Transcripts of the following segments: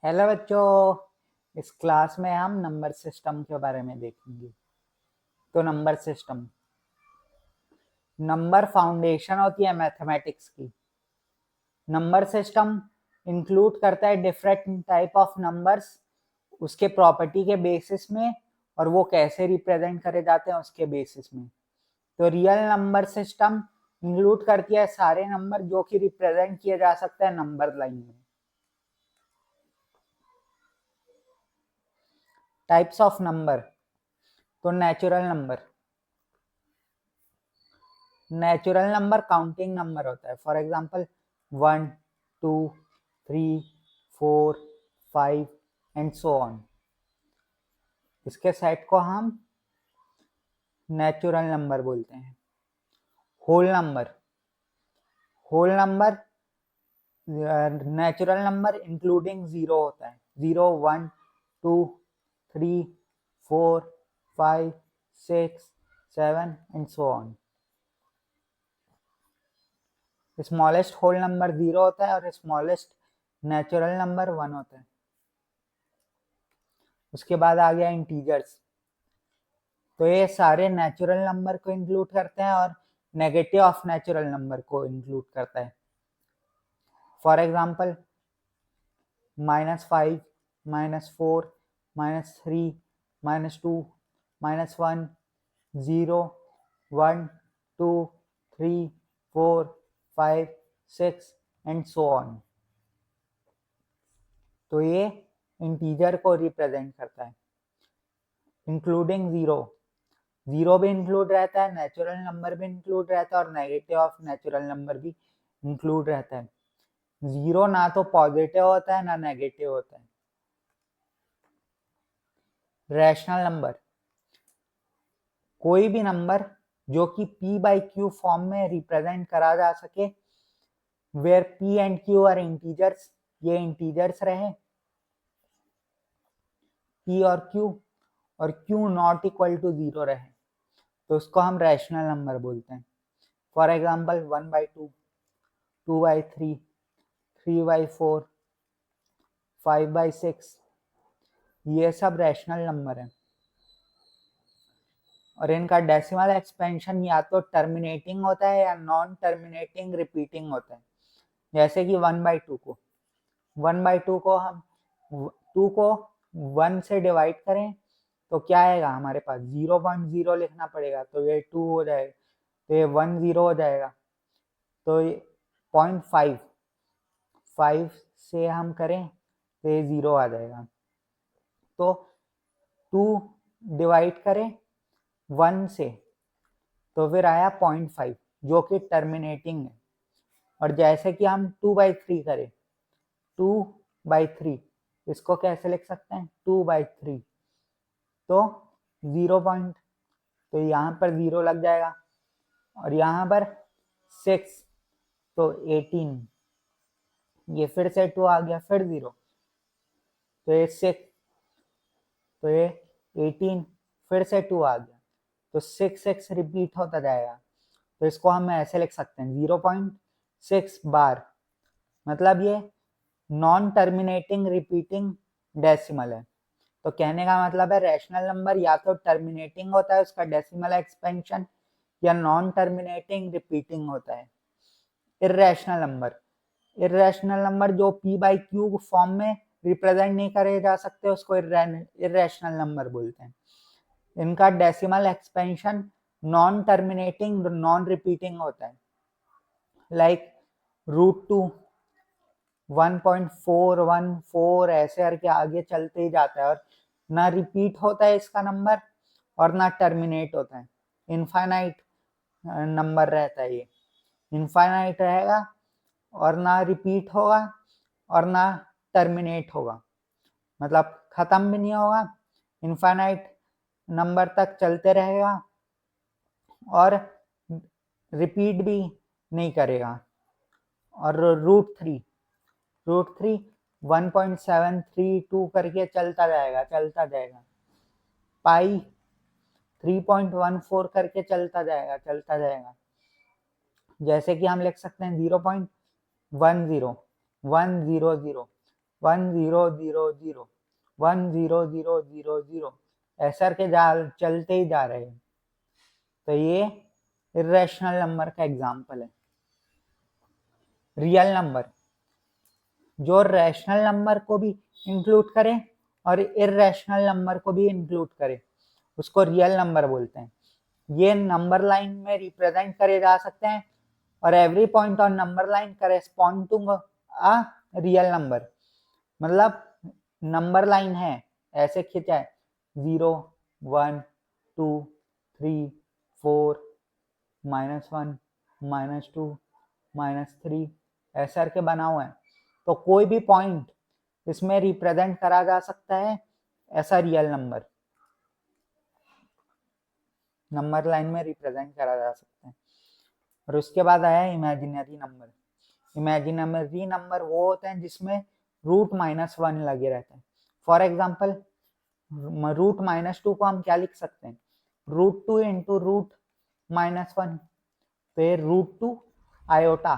Hello बच्चों। इस class में हम नंबर सिस्टम के बारे में देखेंगे। तो नंबर फाउंडेशन होती है मैथमेटिक्स की। नंबर सिस्टम इंक्लूड करता है डिफरेंट टाइप ऑफ नंबर्स उसके प्रॉपर्टी के बेसिस में, और वो कैसे रिप्रेजेंट करे जाते हैं उसके बेसिस में। तो रियल नंबर सिस्टम इंक्लूड करती है सारे नंबर जो कि रिप्रेजेंट किए जा सकते हैं नंबर लाइन में। Types of number. तो नेचुरल नंबर काउंटिंग नंबर होता है। For example 1, 2, 3, 4, 5 and so on. इसके सेट को हम नेचुरल नंबर बोलते हैं। Whole number natural number including zero होता है। 0, 1, 2, 3, 4, 5, 6, 7 and so on. Smallest whole number 0 होता है और स्मॉलेस्ट नेचुरल नंबर 1 होता है। उसके बाद आ गया इंटीजर्स। तो ये सारे नेचुरल नंबर को इंक्लूड करते हैं और नेगेटिव ऑफ नेचुरल नंबर को इंक्लूड करता है। For example -5, -4, -3, -2, -1, 0, 1, 2, 3, 4, 5, 6 and so on. तो ये इंटीजर को रिप्रेजेंट करता है। इंक्लूडिंग जीरो भी इंक्लूड रहता है, नेचुरल नंबर भी इंक्लूड रहता है और नेगेटिव ऑफ नेचुरल नंबर भी इंक्लूड रहता है। जीरो ना तो पॉजिटिव होता है ना नेगेटिव होता है। रैशनल नंबर, कोई भी नंबर जो कि p/q फॉर्म में रिप्रेजेंट करा जा सके, where p and q are integers, ये इंटीजर्स रहे p और q नॉट इक्वल टू 0 रहे, तो उसको हम रैशनल नंबर बोलते हैं। फॉर एग्जांपल 1/2, 2/3, 3/4, 5/6, ये सब रैशनल नंबर है। और इनका डेसिमल एक्सपेंशन या तो टर्मिनेटिंग होता है या नॉन टर्मिनेटिंग रिपीटिंग होता है। जैसे कि 1/2 को हम 2 को 1 से डिवाइड करें तो क्या आएगा हमारे पास, 0.0 लिखना पड़ेगा, तो ये 2 हो जाएगा, तो ये 1 0 हो जाएगा, तो ये 0.5 से हम करें तो ये 0 आ जाएगा। तो 2 डिवाइड करें 1 से तो फिर आया 0.5 जो कि टर्मिनेटिंग है। और जैसे कि हम 2/3 करें, 2/3 इसको कैसे लिख सकते हैं, 2/3 तो 0 पॉइंट, तो यहाँ पर 0 लग जाएगा और यहाँ पर 6 तो 18, ये फिर से 2 आ गया, फिर 0 तो ये 6, तो ये 18 फिर से 2 आ गया, तो 6 रिपीट होता जाएगा। तो इसको हम ऐसे लिख सकते हैं 0.6 बार, मतलब ये नॉन टर्मिनेटिंग रिपीटिंग डेसिमल है। तो कहने का मतलब है रैशनल नंबर या तो टर्मिनेटिंग होता है उसका डेसिमल एक्सपेंशन, या नॉन टर्मिनेटिंग रिपीटिंग होता है। इर्रेशनल नंबर जो p/q फॉर्म में रिप्रेजेंट नहीं करे जा सकते उसको इर्रेशनल नंबर बोलते हैं। इनका decimal expansion non terminating non repeating होता है, लाइक √2, 1.414 ऐसे करके आगे चलते ही जाता है, और ना रिपीट होता है इसका नंबर और ना टर्मिनेट होता है। इनफाइनाइट नंबर रहता है, ये इनफाइनाइट रहेगा और ना रिपीट होगा और ना टर्मिनेट होगा, मतलब खत्म भी नहीं होगा, इनफाइनाइट नंबर तक चलते रहेगा और रिपीट भी नहीं करेगा। और √3 1.732 करके चलता जाएगा। पाई 3.14 करके चलता जाएगा। जैसे कि हम लिख सकते हैं 0.10, 100, 1 0 0 0 1 0 0 0 0 ऐसा करके चलते ही जा रहे हैं। तो ये इरेशनल नंबर का एग्जाम्पल है। रियल नंबर जो रैशनल नंबर को भी इंक्लूड करे और इरेशनल नंबर को भी इंक्लूड करे उसको रियल नंबर बोलते हैं। ये नंबर लाइन में रिप्रेजेंट करे जा सकते हैं और every point on number line correspond to a real number. मतलब नंबर लाइन है ऐसे खींचा है 0 1 2 3 4 -1 -2 -3 ऐसा करके बना हुआ है। तो कोई भी पॉइंट इसमें रिप्रेजेंट करा जा सकता है ऐसा रियल नंबर नंबर लाइन में रिप्रेजेंट करा जा सकता है। और उसके बाद आया इमेजिनरी नंबर। इमेजिनरी नंबर वो होते हैं जिसमें √-1 लगे रहते हैं। फॉर एग्जाम्पल √-2 को हम क्या लिख सकते हैं, √2 इंटू √-1। तो ये √2 आयोटा,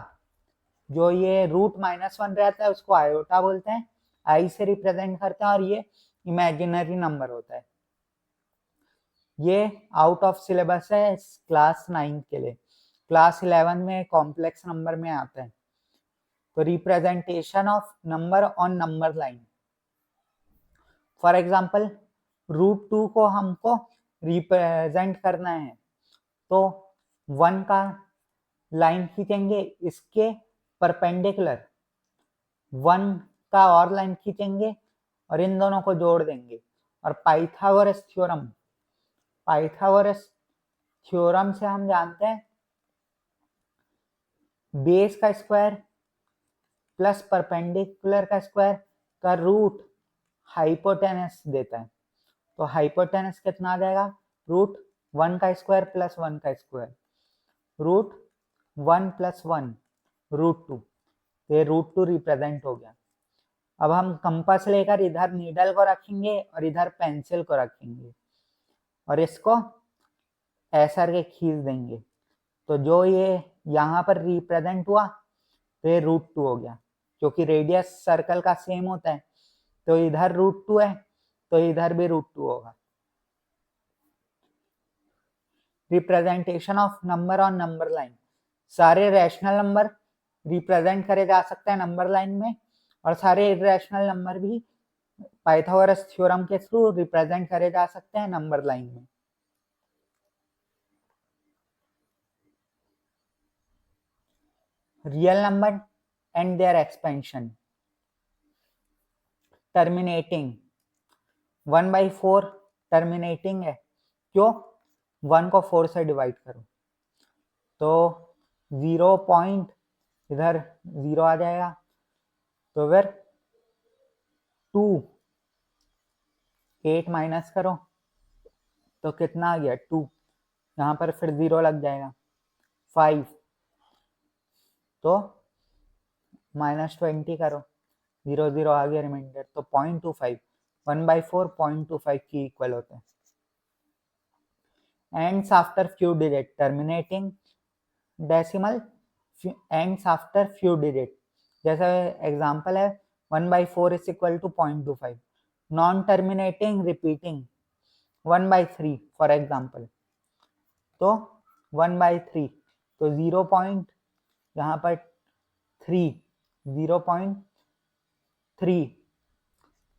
जो ये √-1 रहता है उसको आयोटा बोलते हैं, आई से रिप्रेजेंट करते हैं और ये इमेजिनरी नंबर होता है। ये आउट ऑफ सिलेबस है क्लास 9 के लिए। क्लास 11 में कॉम्प्लेक्स नंबर में आता है। तो representation of number on number line. For example √2 को हमको रिप्रेजेंट करना है तो 1 का लाइन खींचेंगे इसके परपेंडिकुलर, 1 का और लाइन खींचेंगे और इन दोनों को जोड़ देंगे। और पाइथागोरस थ्योरम से हम जानते हैं बेस का स्क्वायर प्लस परपेंडिकुलर का स्क्वायर का रूट हाइपोटेनस देता है। तो हाइपोटेनस कितना आ जाएगा, √1 का स्क्वायर प्लस 1 का स्क्वायर, √1 + 1 √2। ये √2 रिप्रेजेंट हो गया। अब हम कंपास लेकर इधर नीडल को रखेंगे और इधर पेंसिल को रखेंगे और इसको ऐसा करके खींच देंगे। तो जो ये यहाँ पर रिप्रेजेंट हुआ तो ये √2 हो गया, क्योंकि रेडियस सर्कल का सेम होता है। तो इधर √2 है तो इधर भी √2 होगा। Representation of number on number line. सारे रैशनल नंबर रिप्रेजेंट करे जा सकते हैं नंबर लाइन में और सारे इरेशनल नंबर भी पाइथागोरस थ्योरम के थ्रू रिप्रेजेंट करे जा सकते हैं नंबर लाइन में। Real number and their expansion. Terminating 1/4 terminating है, क्यों, 1 को 4 से डिवाइड करो तो 0 पॉइंट इधर 0 आ जाएगा। तो फिर 2 8 माइनस करो तो कितना आ गया 2, यहाँ पर फिर 0 लग जाएगा 5, तो -20 करो 0 0 आ गया रिमाइंडर, तो 0.25 1/4 0.25 की इक्वल होता है। Ends after few digit terminating decimal ends after few digit, जैसा एग्जांपल है 1/4 = 0.25। Non terminating repeating 1/3 for example, तो 1/3 तो 0 पॉइंट यहाँ पर 3 0.3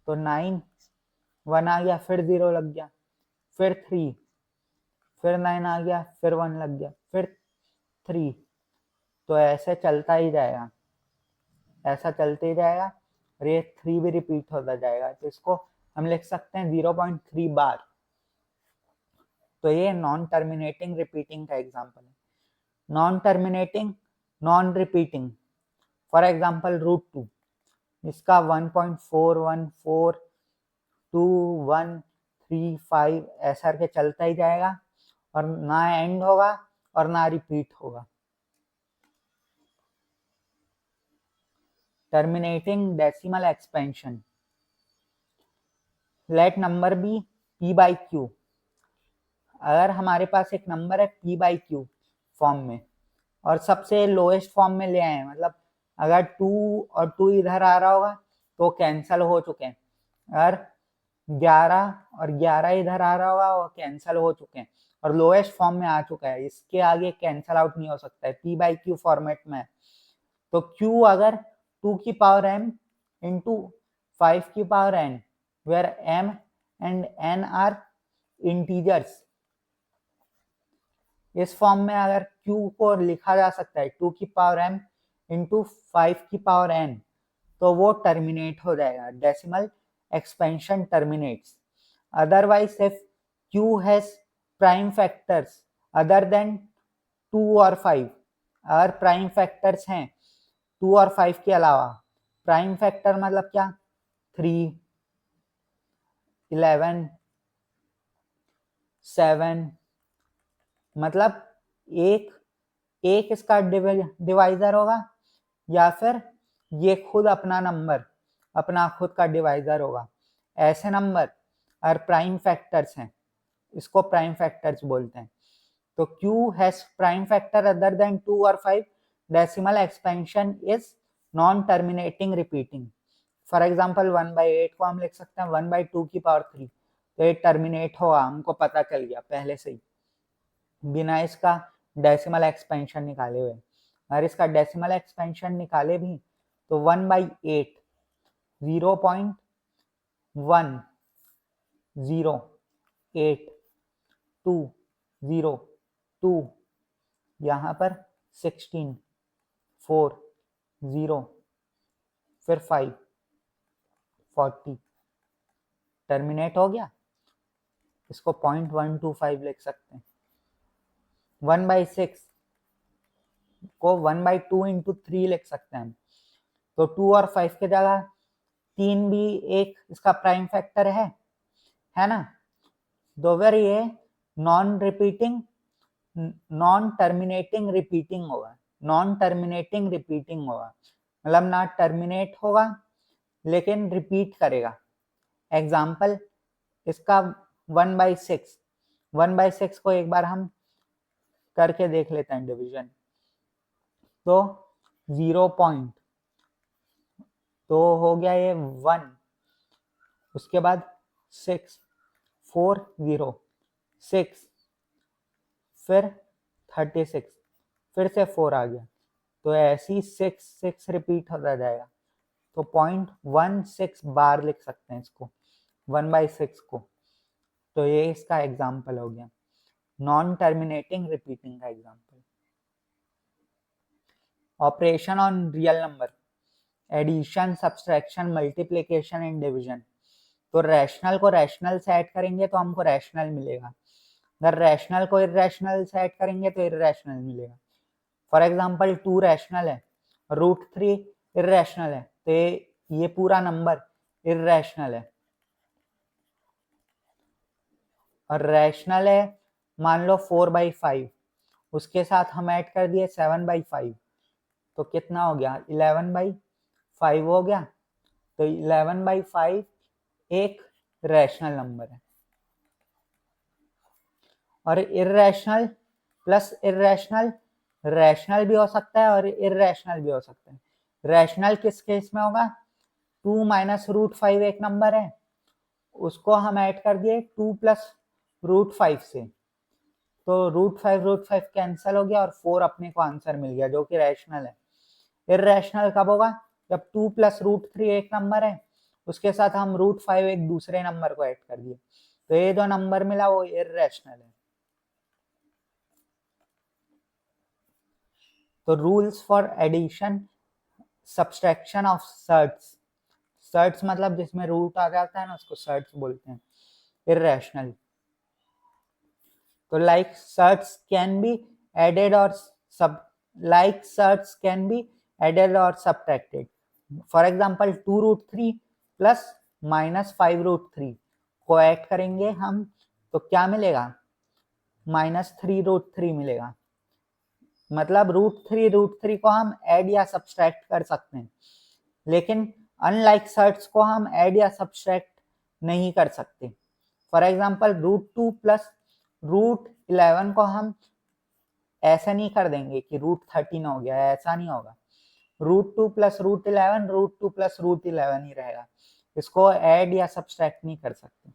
तो 9 1 आ गया फिर 0 लग गया फिर 3 फिर 9 आ गया फिर 1 लग गया फिर 3, तो ऐसे चलता ही जाएगा, ऐसा चलते ही जाएगा और ये 3 भी रिपीट होता जाएगा। तो इसको हम लिख सकते हैं 0.3 बार। तो ये नॉन टर्मिनेटिंग रिपीटिंग का एग्जांपल है। Non terminating non repeating, for example √2, इसका 1.414213 ऐसा करके चलता ही जाएगा और ना एंड होगा और ना रिपीट होगा। Terminating decimal expansion. Let number be p/q। अगर हमारे पास एक नंबर है p/q फॉर्म में और सबसे लोएस्ट फॉर्म में ले आए, मतलब अगर 2 और 2 इधर आ रहा होगा तो कैंसल हो चुके हैं, और 11 और 11 इधर आ रहा होगा, वो कैंसल हो चुके हैं और लोएस्ट फॉर्म में आ चुका है, इसके आगे कैंसल आउट नहीं हो सकता है, पी बाई क्यू फॉर्मेट में है। तो क्यू अगर 2 की पावर m इंटू 5 की power n, where m and n are integers, इस फॉर्म में अगर q को लिखा जा सकता है 2 की पावर m इंटू 5 की पावर n, तो वो टर्मिनेट हो जाएगा, decimal expansion terminates. Otherwise if q has prime factors other than 2 और 5, अगर प्राइम फैक्टर्स हैं 2 और 5 के अलावा, प्राइम फैक्टर मतलब क्या, 3, 11, 7, मतलब एक इसका डिवाइजर होगा, या फिर ये खुद अपना नंबर अपना खुद का डिवाइजर होगा। ऐसे नंबर और प्राइम फैक्टर्स हैं, इसको प्राइम फैक्टर्स बोलते हैं। तो Q has prime factor other than 2 और 5, decimal expansion is non terminating repeating. For example 1/8 को हम लिख सकते हैं 1/2 की पावर 3, तो ये टर्मिनेट होगा, हमको पता चल गया पहले से ही बिना इसका डेसिमल एक्सपेंशन निकाले हुए। अगर इसका डेसिमल एक्सपेंशन निकाले भी तो 1/8 0.10822 यहाँ पर 16, 4, 0, फिर 5, 40 टर्मिनेट हो गया। इसको 0.125 लिख सकते हैं। 1/6 को 1/2 इंटू 3 लिख सकते हैं हम। तो 2 और 5 की जगह 3 भी एक इसका प्राइम फैक्टर है ना। तो फिर ये नॉन टर्मिनेटिंग रिपीटिंग होगा, मतलब ना टर्मिनेट होगा लेकिन रिपीट करेगा। एग्जाम्पल इसका 1/6 को एक बार हम करके देख लेते हैं डिवीजन। तो 0 पॉइंट, तो हो गया ये 1, उसके बाद 6, 4, 0, 6, फिर 36, फिर से 4 आ गया, तो ऐसी 6 रिपीट होता जाएगा। तो 0.16 बार लिख सकते हैं इसको 1/6 को। तो ये इसका एग्जाम्पल हो गया, नॉन टर्मिनेटिंग रिपीटिंग का example. Operation on real number, addition, subtraction, multiplication and division. तो रैशनल को रैशनल से ऐड करेंगे तो हमको रैशनल मिलेगा, अगर रैशनल को इर्रेशनल से ऐड करेंगे तो इर्रेशनल मिलेगा। फॉर एग्जाम्पल 2 रैशनल है, √3 इर्रेशनल है, तो ये पूरा नंबर इर्रेशनल है। और रैशनल है मान लो 4/5, उसके साथ हम ऐड कर दिए 7/5, तो कितना हो गया 11/5 हो गया। तो 11/5 एक रैशनल नंबर है। और इर्रेशनल प्लस इर्रेशनल, रैशनल भी हो सकता है और इर्रेशनल भी हो सकता है। रैशनल किस केस में होगा, 2 माइनस √5 एक नंबर है, उसको हम ऐड कर दिए 2 प्लस √5 से, तो √5 कैंसिल हो गया और 4 अपने को आंसर मिल गया, जो कि रैशनल है। इर्रेशनल कब होगा, जब 2 प्लस √3 एक नंबर है, उसके साथ हम √5 एक दूसरे नंबर को ऐड कर दिए, तो ये जो नंबर मिला वो इर्रेशनल है। तो rules for addition, subtraction of surds, surds मतलब जिसमें रूट आ जाता है ना, उसको सर्ट्स बोलते हैं, इर्रेशनल। तो like surds can be added और सब्ट्रैक्टेड। फॉर एग्जाम्पल 2√3 प्लस -5√3 को ऐड करेंगे हम, तो क्या मिलेगा, -3√3 मिलेगा। मतलब √3 को हम ऐड या सब्सट्रैक्ट कर सकते हैं, लेकिन अनलाइक सर्ट्स को हम ऐड या सब्सट्रैक्ट नहीं कर सकते। फॉर एग्जाम्पल √2 प्लस √11 को हम ऐसा नहीं कर देंगे कि √13 हो गया, ऐसा नहीं होगा। √2 प्लस √11 √2 प्लस √11 ही रहेगा, इसको ऐड या सब्सट्रैक्ट नहीं कर सकते।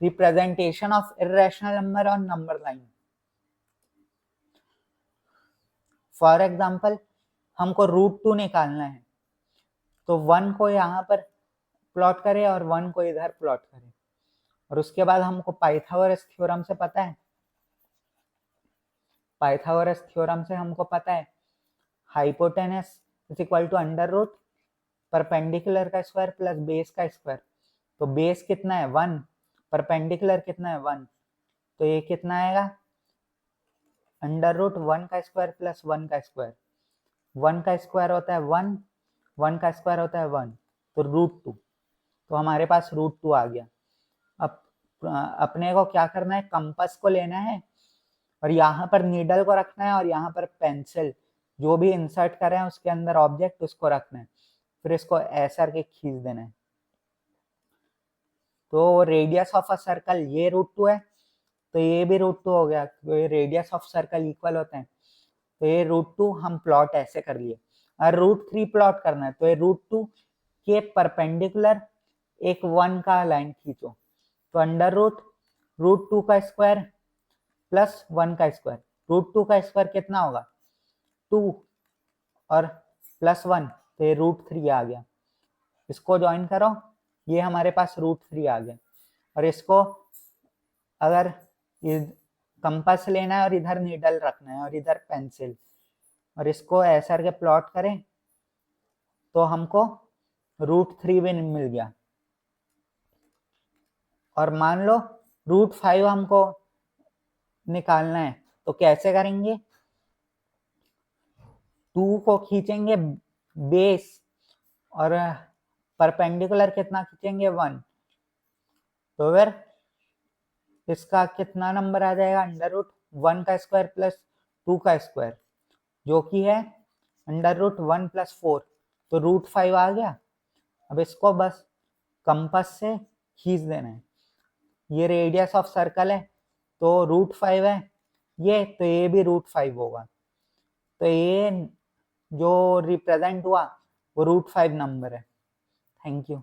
Representation of irrational number on number line. For example हमको √2 निकालना है, तो 1 को यहाँ पर प्लॉट करें और 1 को इधर प्लॉट करें, और उसके बाद हमको पाइथागोरस थ्योरम से पता है, पाइथागोरस थ्योरम से हमको पता है hypotenuse is equal to under root perpendicular का स्क्वायर प्लस बेस का स्क्वायर। तो बेस कितना है 1, परपेंडिकुलर कितना है 1, तो ये कितना आएगा अंडर रूट 1 का स्क्वायर प्लस 1 का स्क्वायर। 1 का स्क्वायर होता है 1, 1 का स्क्वायर होता है 1, तो √2, तो हमारे पास √2 आ गया। अब अपने को क्या करना है, कंपास को लेना है और यहाँ पर नीडल को रखना है और यहाँ पर पेंसिल जो भी इंसर्ट करें उसके अंदर ऑब्जेक्ट उसको रखना है, फिर इसको ऐसा करके खींच देना है। तो रेडियस ऑफ अ सर्कल ये √2 है, तो ये भी √2 हो गया, तो ये रेडियस ऑफ सर्कल इक्वल होते हैं, तो ये √2 हम प्लॉट ऐसे कर लिए। और √3 प्लॉट करना है, तो ये √2 के परपेंडिकुलर एक 1 का लाइन खींचो, तो अंडर रूट √2 का स्क्वायर प्लस 1 का स्क्वायर। √2 का स्क्वायर कितना होगा 2 और प्लस 1, तो ये √3 आ गया। इसको ज्वाइन करो, ये हमारे पास √3 आ गया। और इसको अगर कंपास लेना है और इधर नीडल रखना है और इधर पेंसिल, और इसको ऐसा करके प्लॉट करें तो हमको √3 भी मिल गया। और मान लो √5 हमको निकालना है, तो कैसे करेंगे, 2 को खींचेंगे बेस और परपेंडिकुलर कितना खींचेंगे 1, तो फिर इसका कितना नंबर आ जाएगा अंडर रूट 1 का स्क्वायर प्लस 2 का स्क्वायर, जो कि है अंडर रूट 1 प्लस 4, तो √5 आ गया। अब इसको बस कंपास से खींच देना है, ये रेडियस ऑफ सर्कल है तो √5 है ये, तो ये भी √5 होगा, तो ये जो रिप्रेजेंट हुआ वो √5 नंबर है। Thank you.